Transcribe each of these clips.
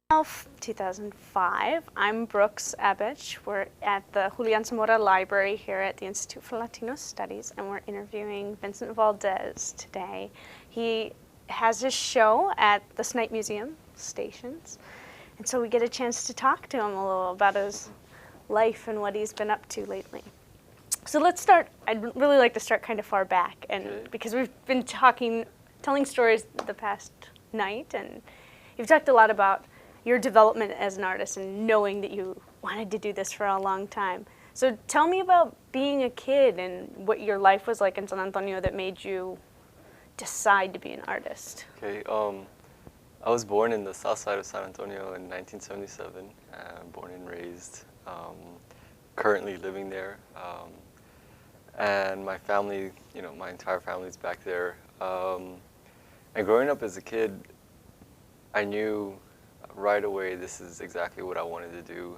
2005. I'm Brookes Ebetsch. We're at the Julian Zamora Library here at the Institute for Latino Studies, and we're interviewing Vincent Valdez today. He has his show at the Snipe Museum Stations, and so we get a chance to talk to him a little about his life and what he's been up to lately. So let's start. I'd really like to start kind of far back, and because we've been telling stories the past night, and you've talked a lot about your development as an artist and knowing that you wanted to do this for a long time. So tell me about being a kid and what your life was like in San Antonio that made you decide to be an artist. Okay, I was born in the south side of San Antonio in 1977, born and raised, currently living there. And my family, my entire family's back there. And growing up as a kid, I knew right away this is exactly what I wanted to do.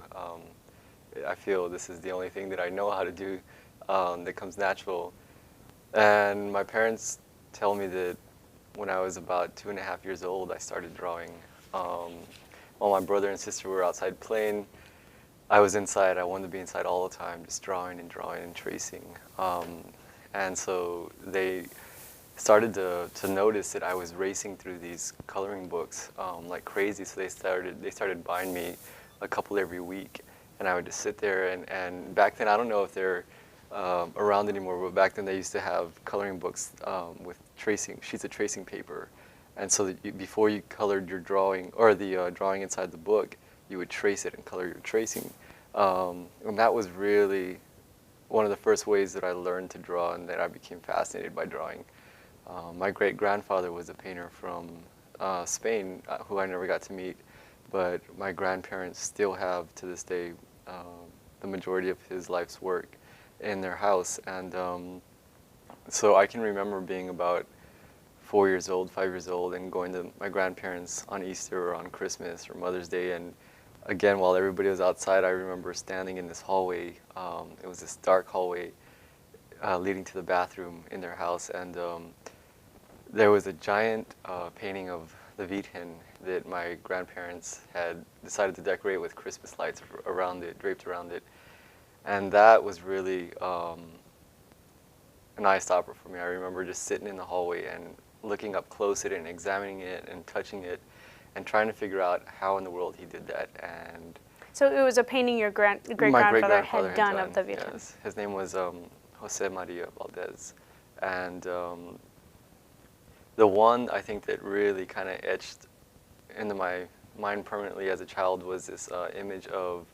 I feel this is the only thing that I know how to do that comes natural. And my parents tell me that when I was about 2.5 years old, I started drawing. While my brother and sister were outside playing, I was inside. I wanted to be inside all the time, just drawing and tracing. And so they started to notice that I was racing through these coloring books like crazy. So they started buying me a couple every week, and I would just sit there. And back then, I don't know if they're around anymore, but back then they used to have coloring books with sheets of tracing paper. And so that before you colored your drawing or the drawing inside the book, you would trace it and color your tracing. And that was really one of the first ways that I learned to draw and that I became fascinated by drawing. My great-grandfather was a painter from Spain, who I never got to meet, but my grandparents still have, to this day, the majority of his life's work in their house. And so I can remember being about 4 years old, 5 years old, and going to my grandparents on Easter or on Christmas or Mother's Day. And again, while everybody was outside, I remember standing in this hallway. It was this dark hallway leading to the bathroom in their house, and there was a giant painting of the Virgin that my grandparents had decided to decorate with Christmas lights around it, draped around it. And that was really an eye-stopper for me. I remember just sitting in the hallway and looking up close at it and examining it and touching it and trying to figure out how in the world he did that. And so it was a painting your great-grandfather had done of the Virgin. Yes. His name was Jose Maria Valdez. And the one I think that really kind of etched into my mind permanently as a child was this image of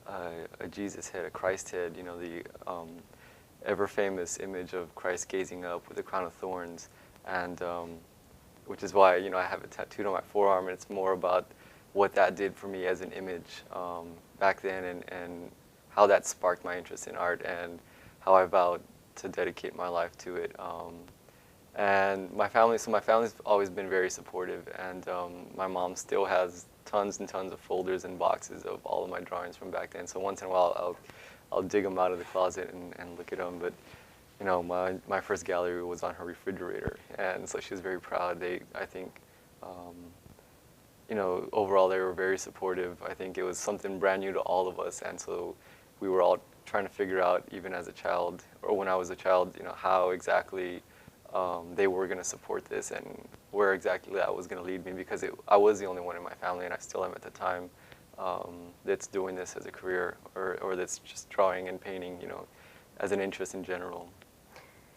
a Jesus head, a Christ head, the ever famous image of Christ gazing up with a crown of thorns. And which is why, I have it tattooed on my forearm, and it's more about what that did for me as an image back then, and how that sparked my interest in art, and how I vowed to dedicate my life to it. And my family's always been very supportive, and my mom still has tons and tons of folders and boxes of all of my drawings from back then. So once in a while, I'll dig them out of the closet and look at them. But my first gallery was on her refrigerator, and so she was very proud. I think, overall they were very supportive. I think it was something brand new to all of us, and so we were all trying to figure out, even as a child, or when I was a child, how exactly they were going to support this and where exactly that was going to lead me, because I was the only one in my family, and I still am at the time, that's doing this as a career, or that's just drawing and painting, as an interest in general.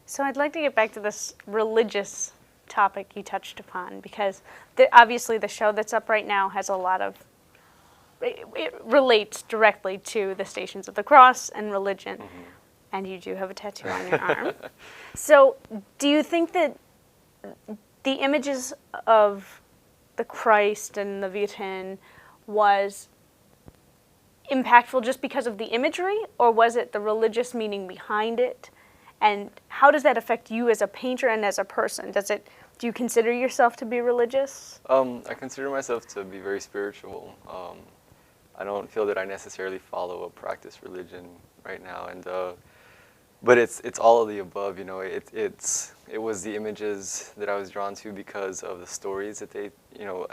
So I'd like to get back to this religious topic you touched upon, because obviously the show that's up right now has a lot of, it relates directly to the Stations of the Cross and religion. Mm-hmm. And you do have a tattoo on your arm. So do you think that the images of the Christ and the Virgin was impactful just because of the imagery, or was it the religious meaning behind it? And how does that affect you as a painter and as a person? Do you consider yourself to be religious? I consider myself to be very spiritual. I don't feel that I necessarily follow or practice religion right now. And but it's all of the above. You know, it was the images that I was drawn to because of the stories that they, you know,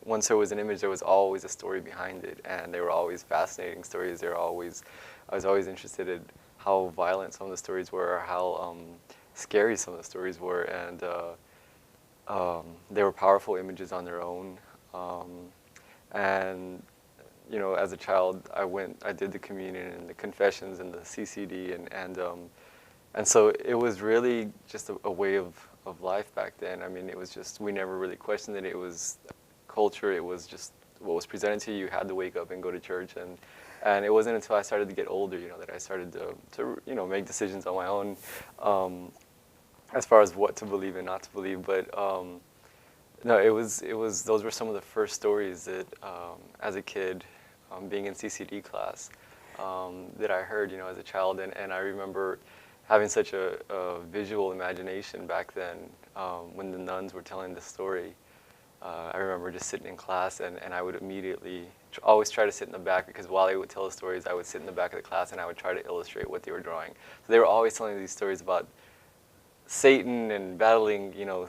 once there was an image, there was always a story behind it, and they were always fascinating stories. I was always interested in how violent some of the stories were, or how scary some of the stories were, and they were powerful images on their own. And you know, as a child, I did the communion and the confessions and the CCD, and so it was really just a way of life back then. I mean, it was just, we never really questioned it. It was culture. It was just what was presented to you. You had to wake up and go to church, and it wasn't until I started to get older, you know, that I started to you know, make decisions on my own, as far as what to believe and not to believe. But no, it was those were some of the first stories that, as a kid, being in CCD class, that I heard, you know, as a child, and I remember having such a visual imagination back then, when the nuns were telling the story. I remember just sitting in class, and I would immediately always try to sit in the back, because while they would tell the stories, I would sit in the back of the class and I would try to illustrate what they were drawing. So they were always telling these stories about Satan and battling, you know,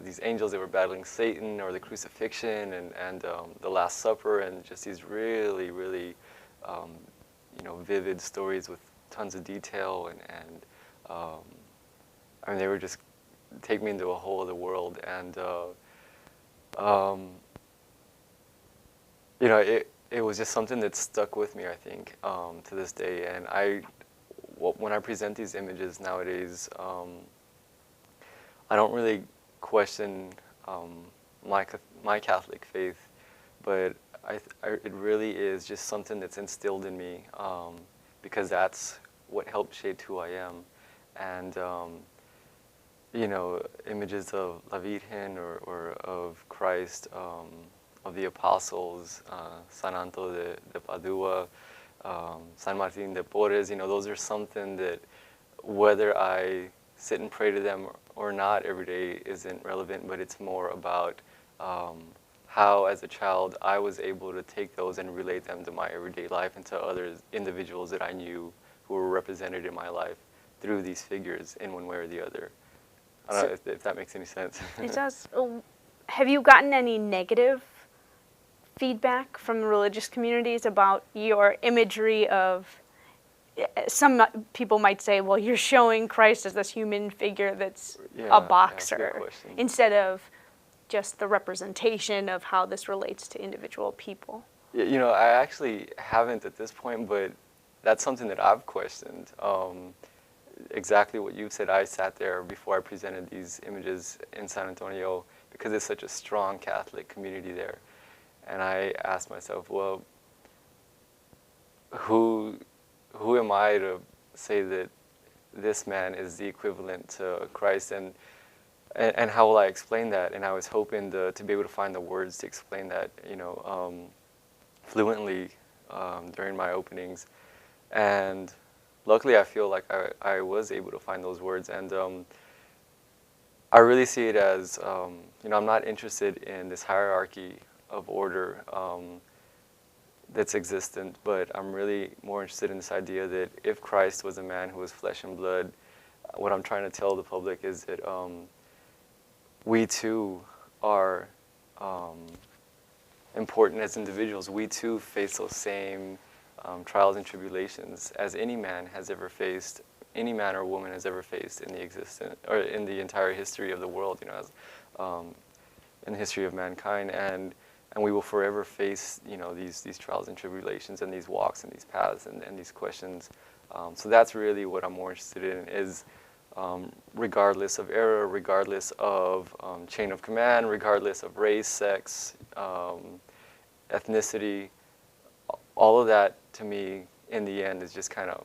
these angels that were battling Satan, or the crucifixion, and the Last Supper, and just these really, really, you know, vivid stories with tons of detail, and I mean, they were just take me into a whole other world, and you know, it was just something that stuck with me, I think, to this day. And when I present these images nowadays, I don't really question my Catholic faith, but it really is just something that's instilled in me, because that's what helped shape who I am. And you know, images of La Virgen, or of Christ, of the apostles, San Anto de Padua, San Martin de Porres, you know, those are something that, whether I sit and pray to them or not every day, isn't relevant, but it's more about how, as a child, I was able to take those and relate them to my everyday life and to other individuals that I knew who were represented in my life through these figures in one way or the other. I don't know if that makes any sense. It does. Have you gotten any negative feedback from the religious communities about your imagery of, some people might say, well, you're showing Christ as this human figure that's a boxer, instead of just the representation of how this relates to individual people? You know, I actually haven't at this point, but that's something that I've questioned. Exactly what you said. I sat there before I presented these images in San Antonio, because it's such a strong Catholic community there. And I asked myself, well, who am I to say that this man is the equivalent to Christ, and how will I explain that? And I was hoping to be able to find the words to explain that, you know, fluently, during my openings. And luckily, I feel like I was able to find those words, and I really see it as, you know, I'm not interested in this hierarchy of order that's existent, but I'm really more interested in this idea that if Christ was a man who was flesh and blood, what I'm trying to tell the public is that we too are important as individuals. We too face those same trials and tribulations as any man has ever faced, any man or woman has ever faced in the entire history of the world, you know, as in the history of mankind, and we will forever face, you know, these trials and tribulations, and these walks and these paths, and these questions. So that's really what I'm more interested in, is regardless of era, regardless of chain of command, regardless of race, sex, ethnicity, all of that, to me, in the end, is just kind of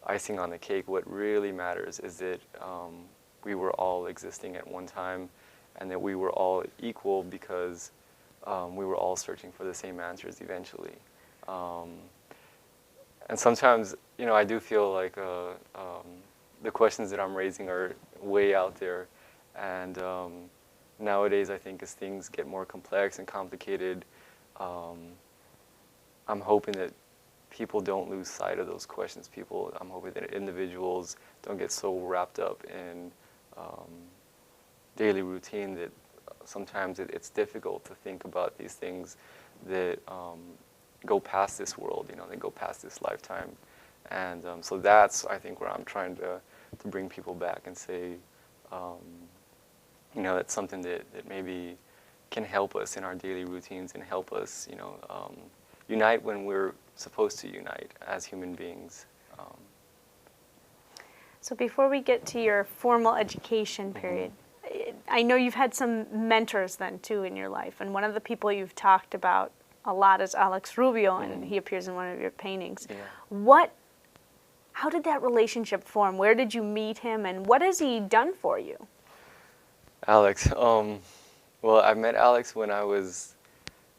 icing on the cake. What really matters is that we were all existing at one time, and that we were all equal because we were all searching for the same answers eventually. And sometimes, you know, I do feel like the questions that I'm raising are way out there. And nowadays, I think as things get more complex and complicated, I'm hoping that people don't lose sight of those questions. I'm hoping that individuals don't get so wrapped up in daily routine that sometimes it's difficult to think about these things that go past this world, they go past this lifetime. And so that's, I think, where I'm trying to bring people back and say, it's something that maybe can help us in our daily routines and help us, unite when we're supposed to unite as human beings. So before we get to your formal education period, I know you've had some mentors then too in your life, and one of the people you've talked about a lot is Alex Rubio, and he appears in one of your paintings. Yeah. How did that relationship form? Where did you meet him, and what has he done for you? Alex, well, I met Alex when I was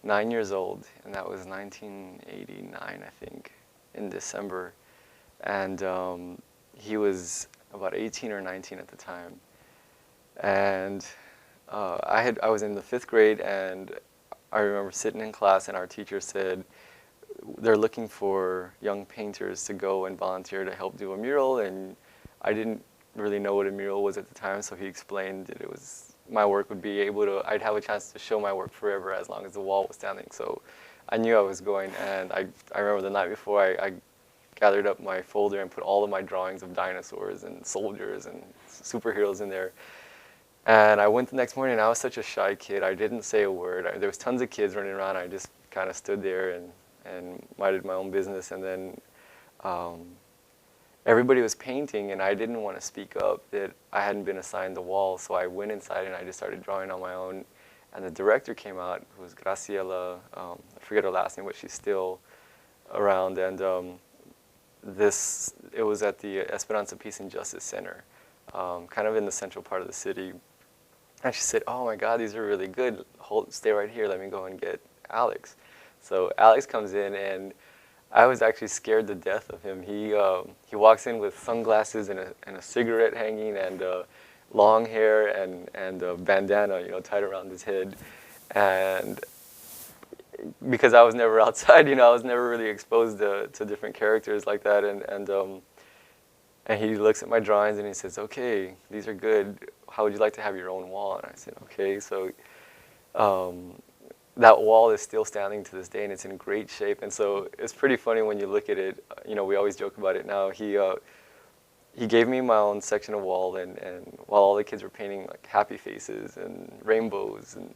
9 years old, and that was 1989, I think, in December. And he was about 18 or 19 at the time. And I was in the 5th grade, and I remember sitting in class, and our teacher said they're looking for young painters to go and volunteer to help do a mural. And I didn't really know what a mural was at the time, so he explained that my work would be I'd have a chance to show my work forever as long as the wall was standing. So I knew I was going, and I remember the night before I gathered up my folder and put all of my drawings of dinosaurs and soldiers and superheroes in there. And I went the next morning, and I was such a shy kid. I didn't say a word. There was tons of kids running around. I just kind of stood there and minded my own business. And then everybody was painting, and I didn't want to speak up that I hadn't been assigned the wall. So I went inside, and I just started drawing on my own. And the director came out, who was Graciela. I forget her last name, but she's still around. And it was at the Esperanza Peace and Justice Center, kind of in the central part of the city. And she said, "Oh my God, these are really good. Stay right here. Let me go and get Alex." So Alex comes in, and I was actually scared to death of him. He walks in with sunglasses and a cigarette hanging, and long hair, and a bandana, tied around his head. And because I was never outside, I was never really exposed to different characters like that. And he looks at my drawings, and he says, "Okay, these are good. How would you like to have your own wall?" And I said, "Okay." So that wall is still standing to this day, and it's in great shape. And so it's pretty funny when you look at it. We always joke about it now. He gave me my own section of wall, and while all the kids were painting like happy faces and rainbows and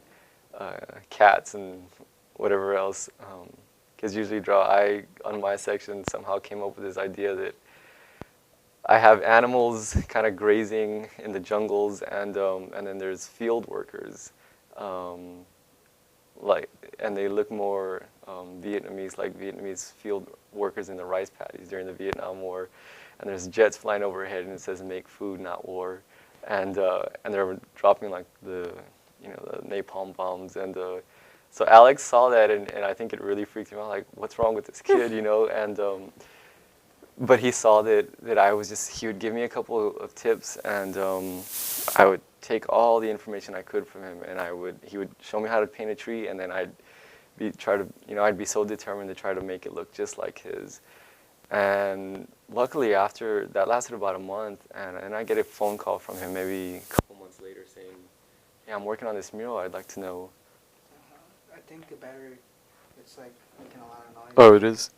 cats and whatever else, kids usually draw. On my section, somehow came up with this idea that I have animals kind of grazing in the jungles, and then there's field workers, and they look more Vietnamese, like Vietnamese field workers in the rice paddies during the Vietnam War. And there's jets flying overhead, and it says "Make food, not war," and they're dropping like the napalm bombs. And so Alex saw that, and I think it really freaked him out. Like, what's wrong with this kid, And but he saw that I was he would give me a couple of tips, and I would take all the information I could from him, and he would show me how to paint a tree, and then I'd be so determined to try to make it look just like his. And luckily, after that lasted about a month, and I get a phone call from him maybe a couple months later saying, "Yeah, I'm working on this mural. I'd like to know." I think the battery, it's like making a lot of noise. Oh, it is?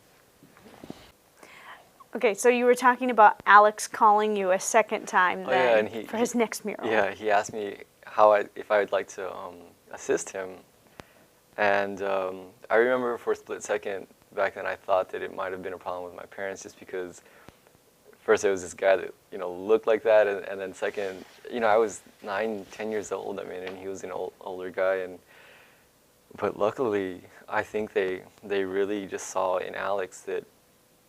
Okay, so you were talking about Alex calling you a second time then for his next mural. Yeah, he asked me if I would like to assist him. And I remember for a split second back then I thought that it might have been a problem with my parents, just because first there was this guy that looked like that, and then second, I was 9, 10 years old, and he was an older guy, but luckily I think they really just saw in Alex that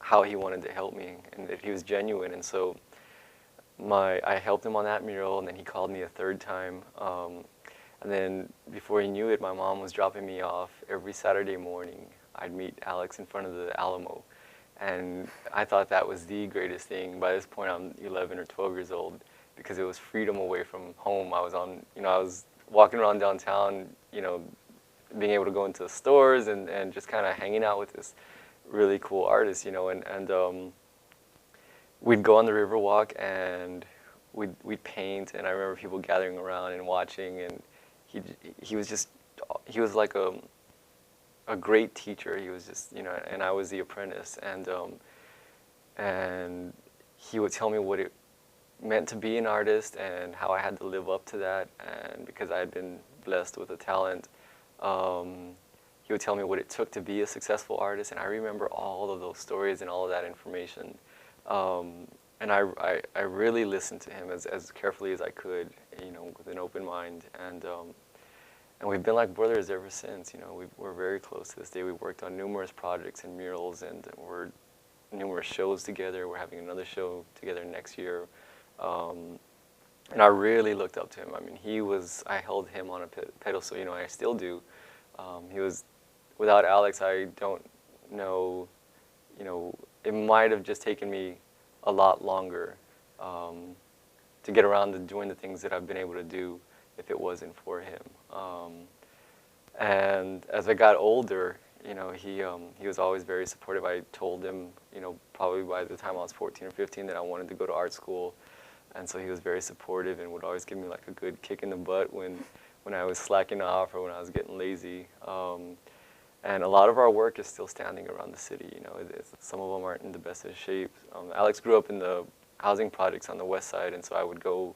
how he wanted to help me, and that he was genuine. And so I helped him on that mural, and then he called me a third time. And then before he knew it, my mom was dropping me off every Saturday morning. I'd meet Alex in front of the Alamo. And I thought that was the greatest thing. By this point, I'm 11 or 12 years old, because it was freedom away from home. I was walking around downtown, being able to go into the stores and just kind of hanging out with this really cool artists, and we'd go on the river walk and we'd paint, and I remember people gathering around and watching, and he was like a great teacher. He was just, and I was the apprentice, and he would tell me what it meant to be an artist and how I had to live up to that, and because I had been blessed with a talent, he would tell me what it took to be a successful artist, and I remember all of those stories and all of that information. And I really listened to him as carefully as I could, with an open mind, and we've been like brothers ever since. We're very close to this day. We worked on numerous projects and murals, and we're numerous shows together. We're having another show together next year. And I really looked up to him. I mean, I held him on a pedestal, I still do. Without Alex, I don't know, it might have just taken me a lot longer to get around to doing the things that I've been able to do if it wasn't for him. And as I got older, he was always very supportive. I told him, probably by the time I was 14 or 15 that I wanted to go to art school. And so he was very supportive and would always give me like a good kick in the butt when I was slacking off or when I was getting lazy. And a lot of our work is still standing around the city. Some of them aren't in the best of shape. Alex grew up in the housing projects on the west side, and so I would go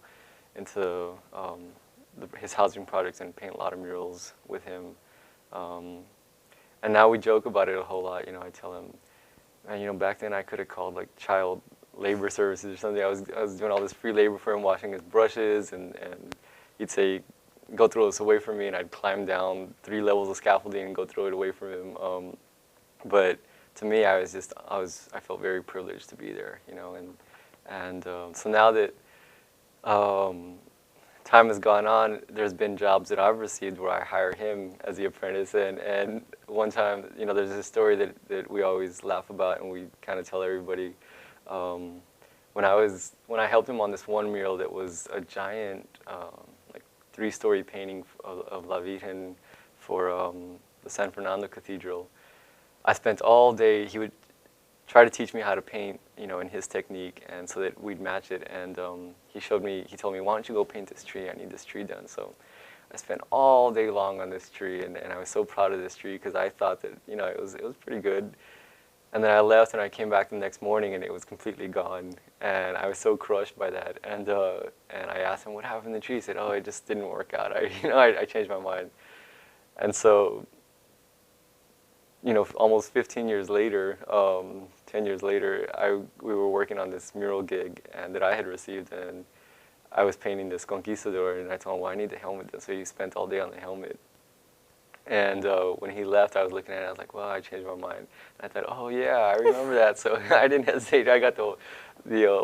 into his housing projects and paint a lot of murals with him. And now we joke about it a whole lot. I tell him, man, back then I could have called like child labor services or something. I was doing all this free labor for him, washing his brushes, and he'd say, go throw this away from me, and I'd climb down 3 levels of scaffolding and go throw it away from him. But to me, I felt very privileged to be there, and so now that time has gone on, there's been jobs that I've received where I hire him as the apprentice, and one time, there's this story that we always laugh about and we kind of tell everybody. When I helped him on this one mural that was a giant, like 3-story painting of La Virgen for the San Fernando Cathedral, I spent all day. He would try to teach me how to paint, in his technique, and so that we'd match it. And he told me, why don't you go paint this tree? I need this tree done. So I spent all day long on this tree, and I was so proud of this tree because I thought that, it was pretty good. And then I left, and I came back the next morning, and it was completely gone. And I was so crushed by that. And I asked him, what happened to the tree? He said, oh, it just didn't work out. I changed my mind. And so, almost 15 years later, 10 years later, we were working on this mural gig and that I had received, and I was painting this conquistador, and I told him, well, I need the helmet. And so he spent all day on the helmet. And when he left, I was looking at it, I was like, well, I changed my mind. And I thought, oh yeah, I remember that. So I didn't hesitate. I got the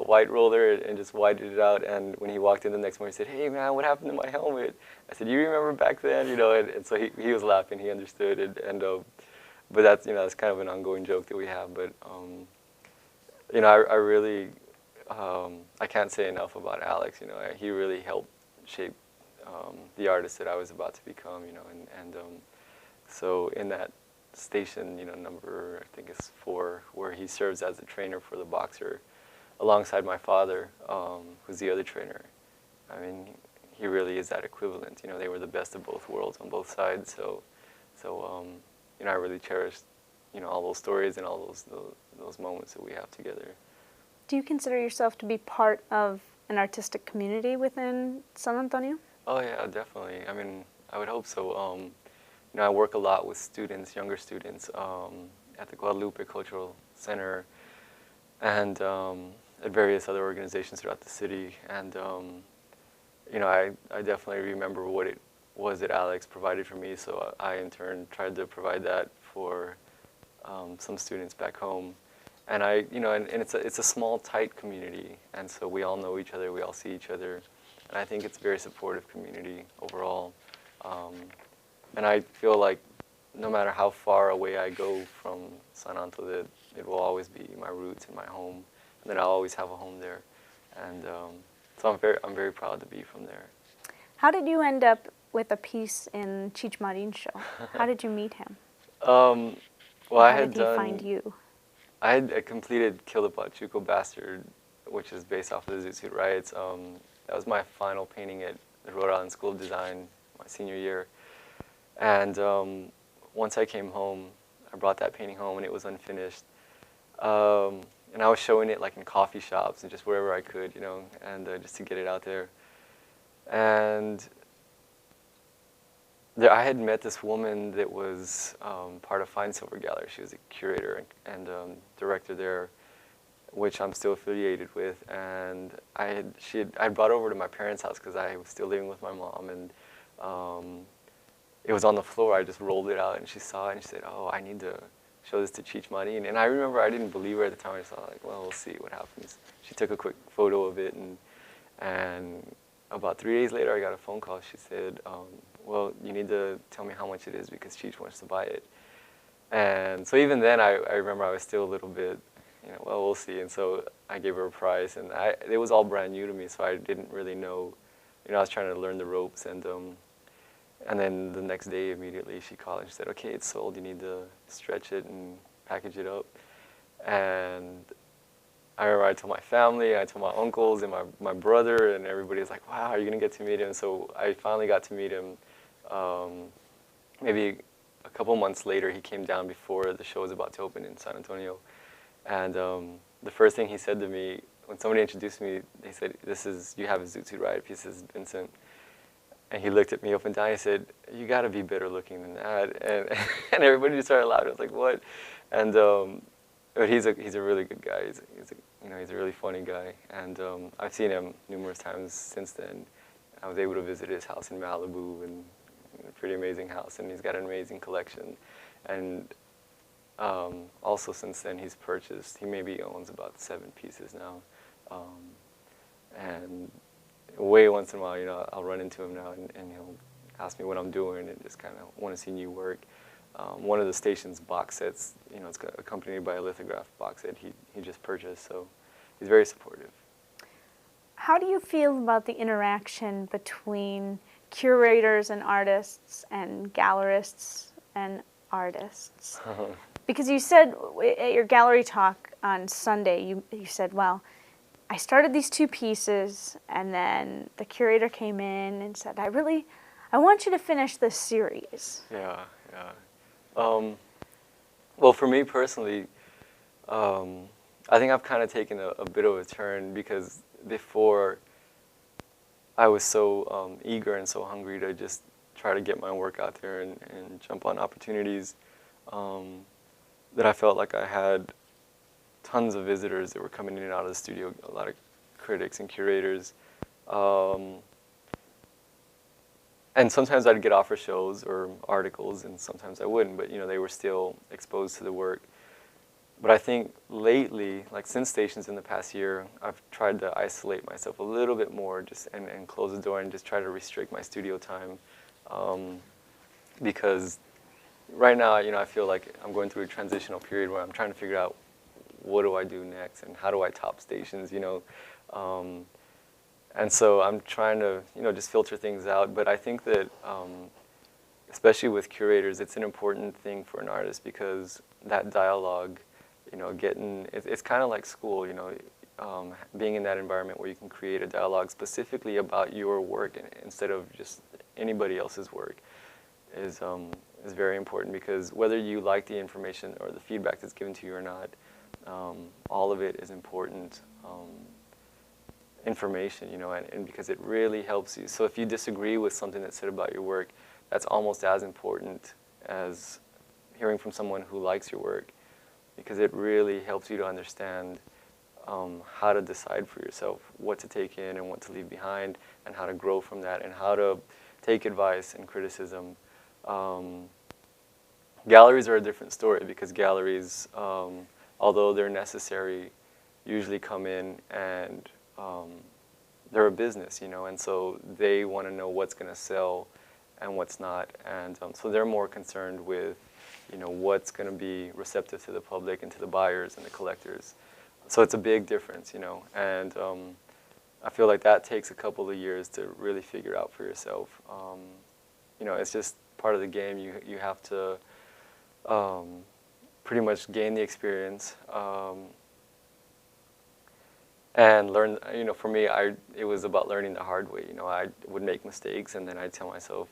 white roller and just whited it out. And when he walked in the next morning, he said, hey man, what happened to my helmet? I said, you remember back then? And so he was laughing, he understood it. But that's, that's kind of an ongoing joke that we have. But, I really, I can't say enough about Alex. He really helped shape the artist that I was about to become, so in that station, number, I think it's 4, where he serves as a trainer for the boxer, alongside my father, who's the other trainer. I mean, he really is that equivalent. They were the best of both worlds on both sides. So I really cherish, all those stories and all those moments that we have together. Do you consider yourself to be part of an artistic community within San Antonio? Oh yeah, definitely. I mean, I would hope so. I work a lot with students, younger students, at the Guadalupe Cultural Center and at various other organizations throughout the city. And, I definitely remember what it was that Alex provided for me, so I in turn tried to provide that for some students back home. And and it's a small, tight community, and so we all know each other, we all see each other, and I think it's a very supportive community overall. And I feel like no matter how far away I go from San Anto, that it will always be my roots and my home, and that I'll always have a home there. And so I'm very proud to be from there. How did you end up with a piece in Cheech Marin's show? How did you meet him? Well, How did he find you? I had completed Kill the Pachuco Bastard, which is based off of the Zoot Suit Riots. That was my final painting at the Rhode Island School of Design my senior year. And once I came home, I brought that painting home and it was unfinished. And I was showing it like in coffee shops and just wherever I could, you know, and just to get it out there. And I had met this woman that was part of Fine Silver Gallery. She was a curator and director there, which I'm still affiliated with. And I brought over to my parents' house because I was still living with my mom, and it was on the floor. I just rolled it out, and she saw it, and she said, "Oh, I need to show this to Cheech Marin." And I remember I didn't believe her at the time. I just thought, like, well, we'll see what happens. She took a quick photo of it, and about 3 days later, I got a phone call. She said, well, you need to tell me how much it is because Cheech wants to buy it. And so even then, I remember I was still a little bit, you know, well, we'll see. And so I gave her a price, and it was all brand new to me, so I didn't really know. You know, I was trying to learn the ropes, and then the next day, immediately, she called and she said, "Okay, it's sold. You need to stretch it and package it up." And I remember I told my family, I told my uncles and my brother, and everybody was like, "Wow, are you gonna get to meet him?" So I finally got to meet him. Maybe a couple months later, he came down before the show was about to open in San Antonio. And the first thing he said to me, when somebody introduced me, he said, "You have a Zoot Suit Riot piece, this is Vincent." And he looked at me up and down, he said, "You gotta be better looking than that." And everybody just started laughing. I was like, "What?" And but he's a really good guy. He's a really funny guy. And I've seen him numerous times since then. I was able to visit his house in Malibu, and a pretty amazing house, and he's got an amazing collection. And also since then he maybe owns about 7 pieces now. And way once in a while, you know, I'll run into him now, and he'll ask me what I'm doing and just kind of want to see new work. One of the station's box sets, you know, it's accompanied by a lithograph box set he just purchased, so he's very supportive. How do you feel about the interaction between curators and artists and gallerists and artists? Because you said at your gallery talk on Sunday, you said, well, I started these 2 pieces, and then the curator came in and said, I want you to finish this series. Yeah. Well, for me personally, I think I've kind of taken a bit of a turn, because before I was so eager and so hungry to just try to get my work out there and jump on opportunities, that I felt like I had tons of visitors that were coming in and out of the studio, a lot of critics and curators. And sometimes I'd get offer shows or articles, and sometimes I wouldn't, but you know, they were still exposed to the work. But I think lately, like since Stations in the past year, I've tried to isolate myself a little bit more, and close the door and just try to restrict my studio time, because right now, you know, I feel like I'm going through a transitional period where I'm trying to figure out what do I do next and how do I top Stations, you know. And so I'm trying to, you know, just filter things out. But I think that, especially with curators, it's an important thing for an artist, because that dialogue, you know, it's kind of like school, you know, being in that environment where you can create a dialogue specifically about your work instead of just anybody else's work is very important, because whether you like the information or the feedback that's given to you or not, all of it is important information, you know, and because it really helps you. So if you disagree with something that's said about your work, that's almost as important as hearing from someone who likes your work, because it really helps you to understand how to decide for yourself what to take in and what to leave behind, and how to grow from that, and how to take advice and criticism. Galleries are a different story, because galleries, although they're necessary, usually come in and they're a business, you know, and so they want to know what's going to sell and what's not, and so they're more concerned with, you know, what's going to be receptive to the public and to the buyers and the collectors. So it's a big difference, you know, and I feel like that takes a couple of years to really figure out for yourself. You know, it's just part of the game. You have to pretty much gain the experience and learn. You know, for me, it was about learning the hard way. You know, I would make mistakes, and then I'd tell myself,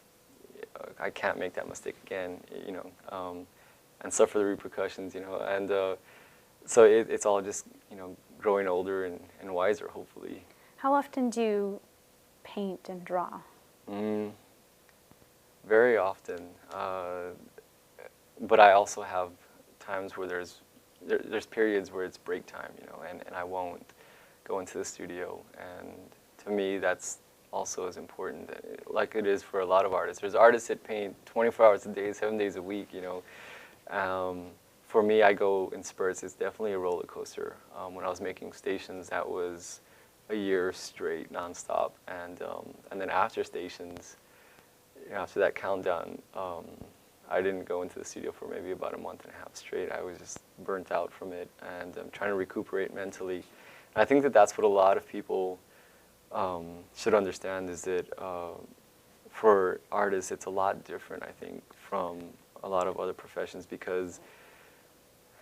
I can't make that mistake again. You know, and suffer the repercussions. You know, and so it's all just, you know, growing older and wiser, hopefully. How often do you paint and draw? Very often, but I also have times where there's periods where it's break time, you know, and I won't go into the studio. And to me, that's also as important, like it is for a lot of artists. There's artists that paint 24 hours a day, 7 days a week, you know. For me, I go in spurts. It's definitely a roller coaster. When I was making Stations, that was a year straight, nonstop, and then after Stations, you know, after that countdown, I didn't go into the studio for maybe about a month and a half straight. I was just burnt out from it, and I'm trying to recuperate mentally. And I think that that's what a lot of people should understand, is that for artists, it's a lot different, I think, from a lot of other professions, because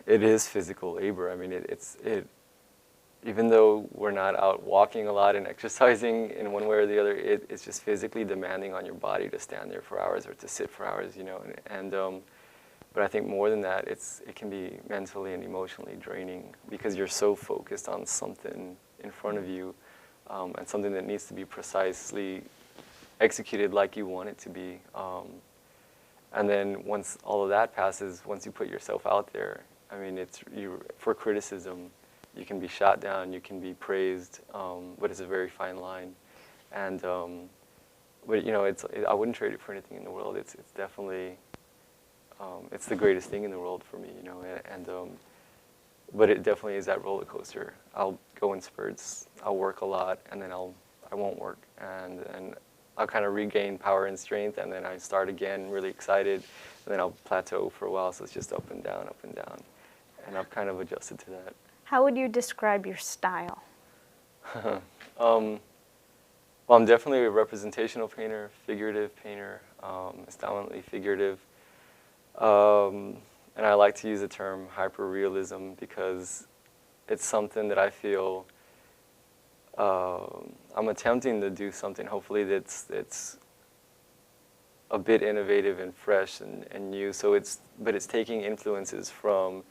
it is physical labor. I mean, even though we're not out walking a lot and exercising in one way or the other, it's just physically demanding on your body to stand there for hours or to sit for hours, you know. But I think more than that, it can be mentally and emotionally draining, because you're so focused on something in front of you, and something that needs to be precisely executed like you want it to be. And then once all of that passes, once you put yourself out there, I mean, for criticism. You can be shot down, you can be praised, but it's a very fine line. And but you know, I wouldn't trade it for anything in the world. It's definitely it's the greatest thing in the world for me, you know. And but it definitely is that roller coaster. I'll go in spurts. I'll work a lot, and then I won't work, and I'll kind of regain power and strength, and then I start again, really excited, and then I'll plateau for a while. So it's just up and down, and I've kind of adjusted to that. How would you describe your style? Well, I'm definitely a representational painter, figurative painter, astoundingly figurative. And I like to use the term hyperrealism, because it's something that I feel I'm attempting to do something, hopefully, that's a bit innovative and fresh and new. So but it's taking influences from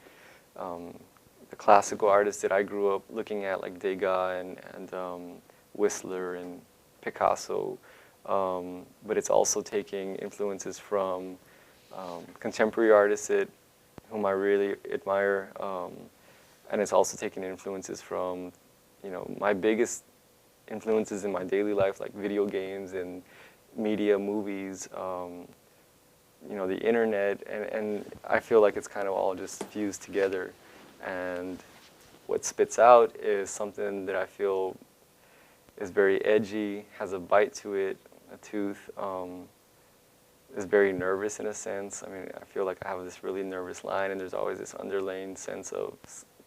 the classical artists that I grew up looking at, like Degas and Whistler and Picasso, but it's also taking influences from contemporary artists whom I really admire, and it's also taking influences from, you know, my biggest influences in my daily life, like video games and media, movies, you know, the internet, and I feel like it's kind of all just fused together. And what spits out is something that I feel is very edgy, has a bite to it, a tooth, is very nervous in a sense. I mean, I feel like I have this really nervous line, and there's always this underlying sense of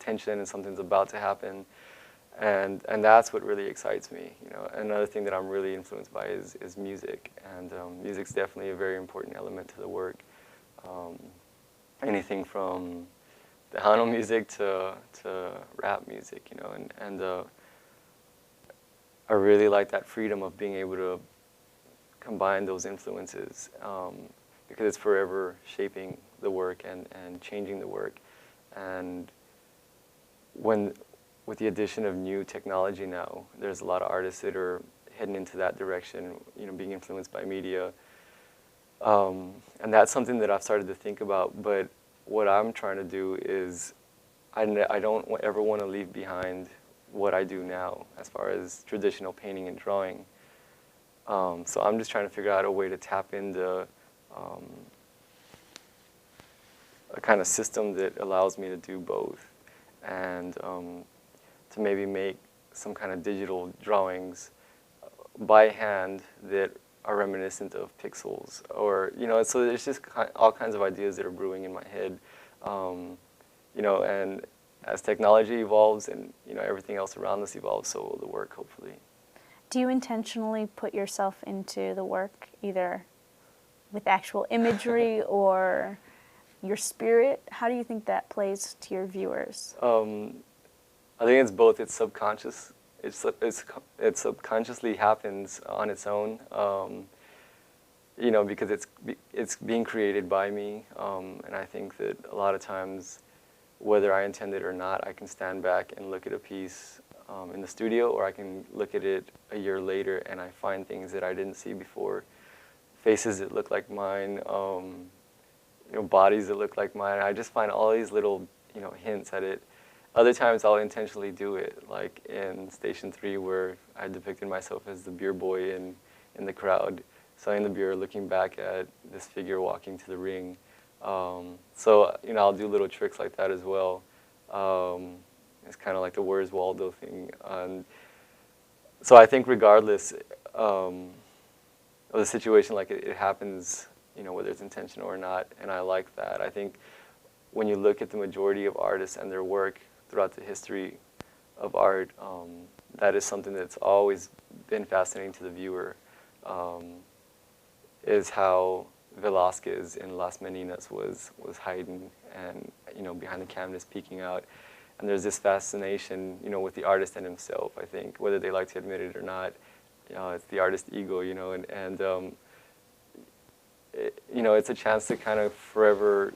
tension and something's about to happen. And that's what really excites me. You know, another thing that I'm really influenced by is music, and music's definitely a very important element to the work. Anything from Tejano music to rap music, you know, and I really like that freedom of being able to combine those influences, because it's forever shaping the work and changing the work. And with the addition of new technology now, there's a lot of artists that are heading into that direction, you know, being influenced by media. And that's something that I've started to think about, but what I'm trying to do is I don't ever want to leave behind what I do now as far as traditional painting and drawing. So I'm just trying to figure out a way to tap into a kind of system that allows me to do both, and to maybe make some kind of digital drawings by hand that are reminiscent of pixels, or, you know, so there's just all kinds of ideas that are brewing in my head, you know, and as technology evolves and, you know, everything else around us evolves, so will the work, hopefully. Do you intentionally put yourself into the work, either with actual imagery or your spirit? How do you think that plays to your viewers? I think it's both. It's subconscious. It subconsciously happens on its own. You know, because it's being created by me, and I think that a lot of times, whether I intend it or not, I can stand back and look at a piece in the studio, or I can look at it a year later and I find things that I didn't see before, faces that look like mine, you know, bodies that look like mine. I just find all these little, you know, hints at it. Other times I'll intentionally do it, like in Station 3 where I depicted myself as the beer boy in the crowd, selling the beer, looking back at this figure walking to the ring. So, you know, I'll do little tricks like that as well. It's kind of like the Where's Waldo thing. So I think regardless of the situation, like it happens, you know, whether it's intentional or not, and I like that. I think when you look at the majority of artists and their work throughout the history of art, that is something that's always been fascinating to the viewer, is how Velázquez in Las Meninas was hiding and, you know, behind the canvas peeking out. And there's this fascination, you know, with the artist and himself, I think, whether they like to admit it or not. You know, it's the artist ego, you know, you know, it's a chance to kind of forever,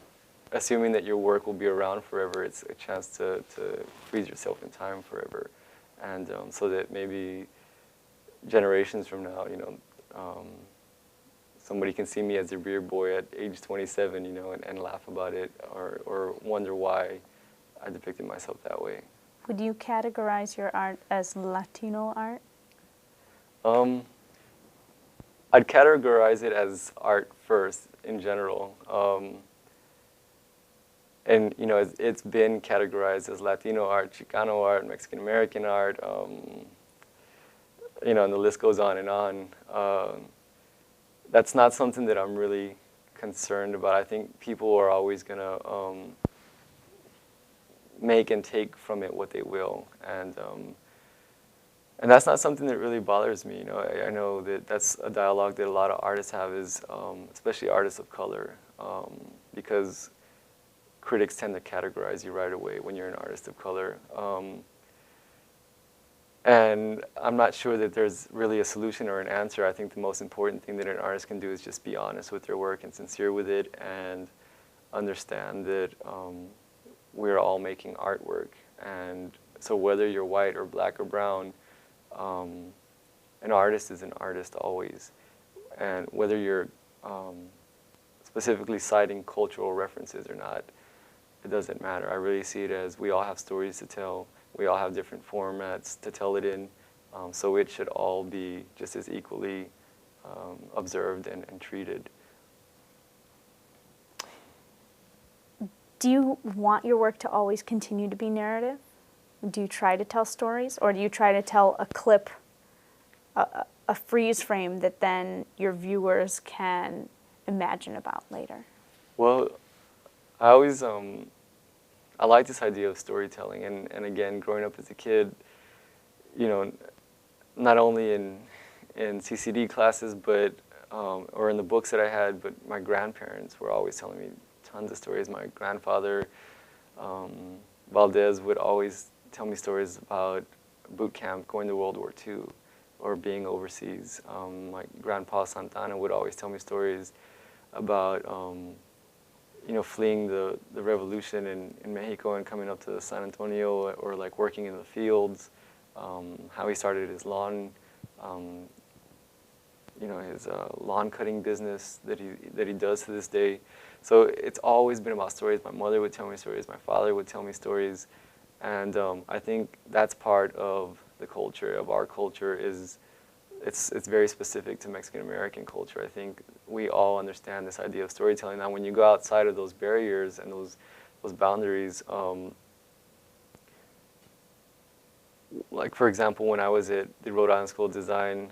assuming that your work will be around forever, it's a chance to freeze yourself in time forever. And so that maybe generations from now, you know, somebody can see me as a beer boy at age 27, you know, and laugh about it or wonder why I depicted myself that way. Would you categorize your art as Latino art? I'd categorize it as art first, in general. And, you know, it's been categorized as Latino art, Chicano art, Mexican-American art, you know, and the list goes on and on. That's not something that I'm really concerned about. I think people are always going to make and take from it what they will. And that's not something that really bothers me. You know, I know that that's a dialogue that a lot of artists have, is especially artists of color, because critics tend to categorize you right away when you're an artist of color. And I'm not sure that there's really a solution or an answer. I think the most important thing that an artist can do is just be honest with their work and sincere with it, and understand that we're all making artwork. And so whether you're white or black or brown, an artist is an artist always. And whether you're specifically citing cultural references or not, it doesn't matter. I really see it as we all have stories to tell. We all have different formats to tell it in. So it should all be just as equally observed and treated. Do you want your work to always continue to be narrative? Do you try to tell stories, or do you try to tell a clip, a freeze frame that then your viewers can imagine about later? Well, I always, I like this idea of storytelling, and again, growing up as a kid, you know, not only in CCD classes, but, or in the books that I had, but my grandparents were always telling me tons of stories. My grandfather, Valdez, would always tell me stories about boot camp, going to World War II, or being overseas. My grandpa Santana would always tell me stories about, you know, fleeing the revolution in Mexico and coming up to San Antonio, or like working in the fields, how he started his lawn, you know, his lawn cutting business that he does to this day. So it's always been about stories. My mother would tell me stories. My father would tell me stories. And I think that's part of the culture, of our culture, is it's very specific to Mexican-American culture. I think we all understand this idea of storytelling. Now, when you go outside of those barriers and those boundaries, like, for example, when I was at the Rhode Island School of Design,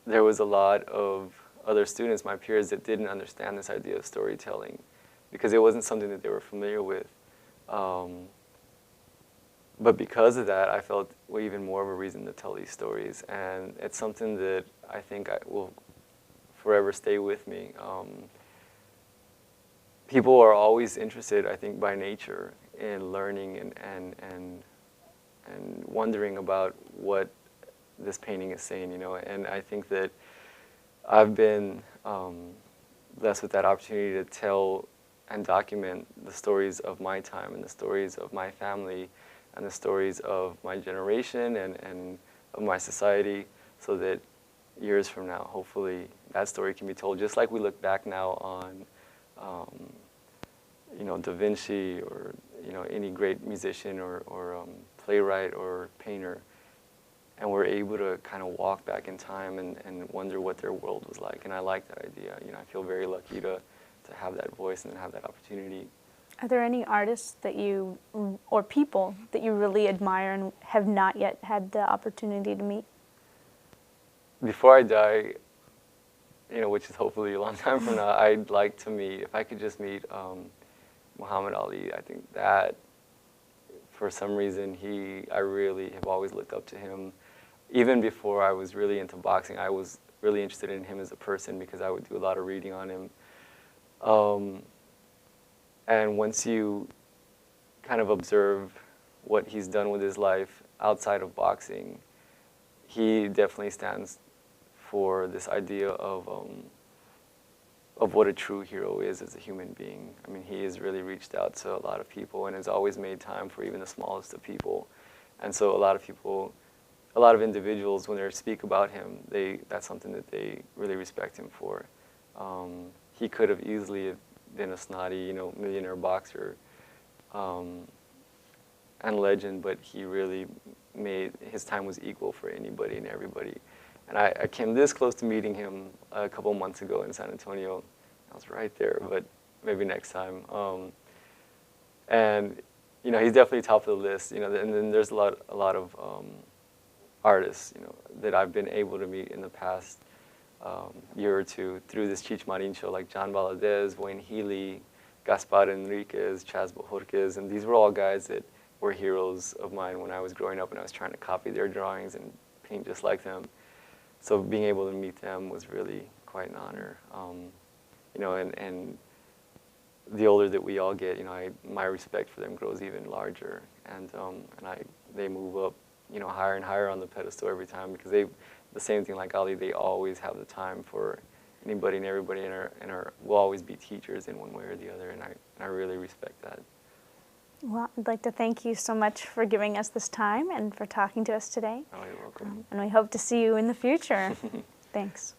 there was a lot of other students, my peers, that didn't understand this idea of storytelling because it wasn't something that they were familiar with. But because of that, I felt even more of a reason to tell these stories. And it's something that I think will forever stay with me. people are always interested, I think, by nature in learning and wondering about what this painting is saying, you know. And I think that I've been blessed with that opportunity to tell and document the stories of my time and the stories of my family and the stories of my generation and of my society, so that years from now, hopefully, that story can be told. Just like we look back now on, you know, Da Vinci, or, you know, any great musician or playwright or painter, and we're able to kind of walk back in time and wonder what their world was like. And I like that idea. You know, I feel very lucky to have that voice and have that opportunity. Are there any artists that you, or people that you really admire and have not yet had the opportunity to meet? Before I die, you know, which is hopefully a long time from now, I'd like to meet, if I could just meet Muhammad Ali. I think that, for some reason, I really have always looked up to him. Even before I was really into boxing, I was really interested in him as a person because I would do a lot of reading on him. And once you kind of observe what he's done with his life outside of boxing, he definitely stands for this idea of what a true hero is as a human being. I mean, he has really reached out to a lot of people and has always made time for even the smallest of people. And so a lot of people, a lot of individuals, when they speak about him, that's something that they really respect him for. He could have easily been a snotty, you know, millionaire boxer and legend, but he really made, his time was equal for anybody and everybody. And I came this close to meeting him a couple months ago in San Antonio. I was right there, but maybe next time. And you know, he's definitely top of the list. You know, and then there's a lot of artists, you know, that I've been able to meet in the past year or two through this Cheech Marin show, like John Valdez, Wayne Healy, Gaspar Enriquez, Chaz Bojorquez, and these were all guys that were heroes of mine when I was growing up and I was trying to copy their drawings and paint just like them. So being able to meet them was really quite an honor. You know, and the older that we all get, you know, my respect for them grows even larger, and they move up, you know, higher and higher on the pedestal every time, because the same thing like Ali, they always have the time for anybody and everybody, and will always be teachers in one way or the other, and I really respect that. Well, I'd like to thank you so much for giving us this time and for talking to us today. Oh, you're welcome. And we hope to see you in the future. Thanks.